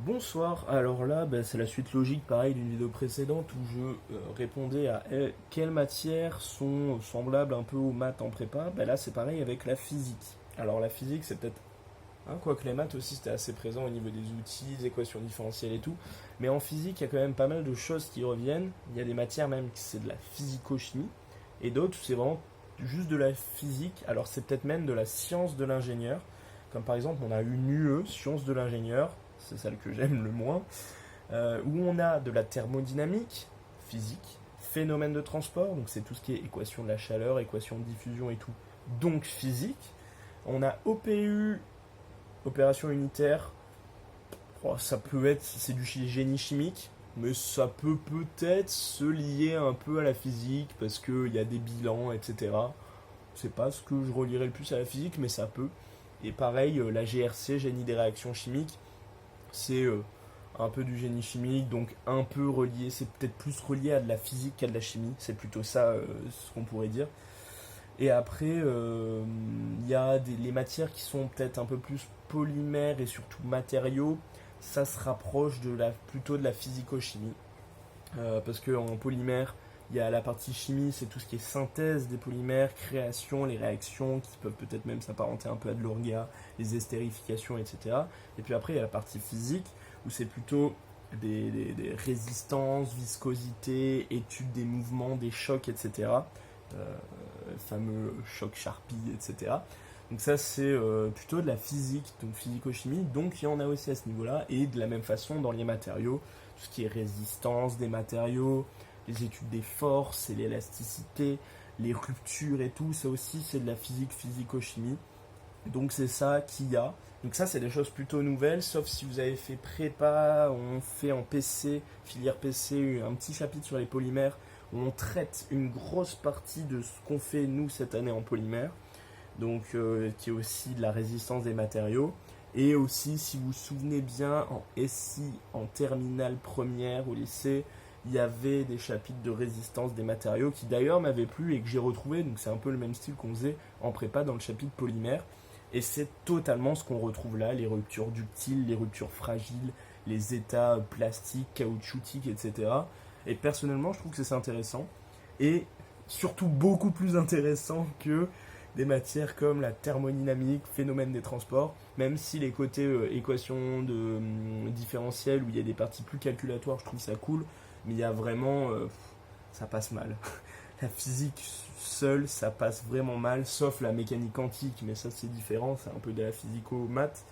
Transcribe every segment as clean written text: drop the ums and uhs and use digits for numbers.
Bonsoir, alors là c'est la suite logique pareil d'une vidéo précédente où je répondais à quelles matières sont semblables un peu aux maths en prépa. Là c'est pareil avec la physique. Alors la physique c'est peut-être, quoique les maths aussi c'était assez présent au niveau des outils, des équations différentielles et tout, mais en physique il y a quand même pas mal de choses qui reviennent. Il y a des matières même qui c'est de la physico-chimie et d'autres où c'est vraiment juste de la physique, alors c'est peut-être même de la science de l'ingénieur, comme par exemple on a une UE, science de l'ingénieur, c'est celle que j'aime le moins, où on a de la thermodynamique, physique, phénomène de transport, donc c'est tout ce qui est équation de la chaleur, équation de diffusion et tout, donc physique. On a OPU, opération unitaire, ça peut être, c'est du génie chimique, mais ça peut peut-être se lier un peu à la physique, parce qu'il y a des bilans, etc. C'est pas ce que je relierais le plus à la physique, mais ça peut. Et pareil, la GRC, génie des réactions chimiques, c'est un peu du génie chimique, donc un peu relié, c'est peut-être plus relié à de la physique qu'à de la chimie, c'est plutôt ça ce qu'on pourrait dire. Et après, il y a les matières qui sont peut-être un peu plus polymères et surtout matériaux, ça se rapproche plutôt de la physico-chimie. Parce qu'en polymère, il y a la partie chimie, c'est tout ce qui est synthèse des polymères, création, les réactions qui peuvent peut-être même s'apparenter un peu à de l'orga, les estérifications, etc. Et puis après, il y a la partie physique, où c'est plutôt des résistances, viscosité, étude des mouvements, des chocs, etc. Le fameux choc Sharpie, etc. Donc ça, c'est plutôt de la physique, donc physico-chimie. Donc il y en a aussi à ce niveau-là. Et de la même façon, dans les matériaux, tout ce qui est résistance des matériaux, les études des forces et l'élasticité, les ruptures et tout, ça aussi c'est de la physique physico-chimie. Donc c'est ça qu'il y a. Donc ça c'est des choses plutôt nouvelles, sauf si vous avez fait prépa, on fait en PC, filière PC, un petit chapitre sur les polymères, où on traite une grosse partie de ce qu'on fait nous cette année en polymère, donc qui est aussi de la résistance des matériaux. Et aussi, si vous vous souvenez bien, en SI, en terminale première au lycée, il y avait des chapitres de résistance des matériaux qui d'ailleurs m'avaient plu et que j'ai retrouvé. Donc c'est un peu le même style qu'on faisait en prépa dans le chapitre polymère. Et c'est totalement ce qu'on retrouve là, les ruptures ductiles, les ruptures fragiles, les états plastiques, caoutchoutiques, etc. Et personnellement, je trouve que c'est intéressant. Et surtout beaucoup plus intéressant que des matières comme la thermodynamique, phénomène des transports, même si les côtés équations de différentielles où il y a des parties plus calculatoires, je trouve ça cool, mais il y a vraiment, ça passe mal. La physique seule, ça passe vraiment mal, sauf la mécanique quantique, mais ça c'est différent, c'est un peu de la physico-maths.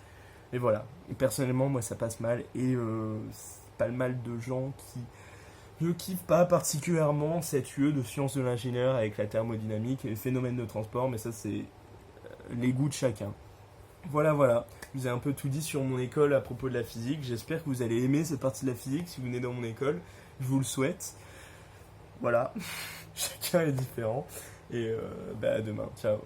Mais voilà, et personnellement, moi ça passe mal, et c'est pas le mal de gens qui ne kiffent pas particulièrement cette UE de sciences de l'ingénieur avec la thermodynamique et les phénomènes de transport, mais ça c'est les goûts de chacun. Voilà, voilà, je vous ai un peu tout dit sur mon école à propos de la physique, j'espère que vous allez aimer cette partie de la physique si vous venez dans mon école, je vous le souhaite. Voilà, chacun est différent, et à demain, ciao.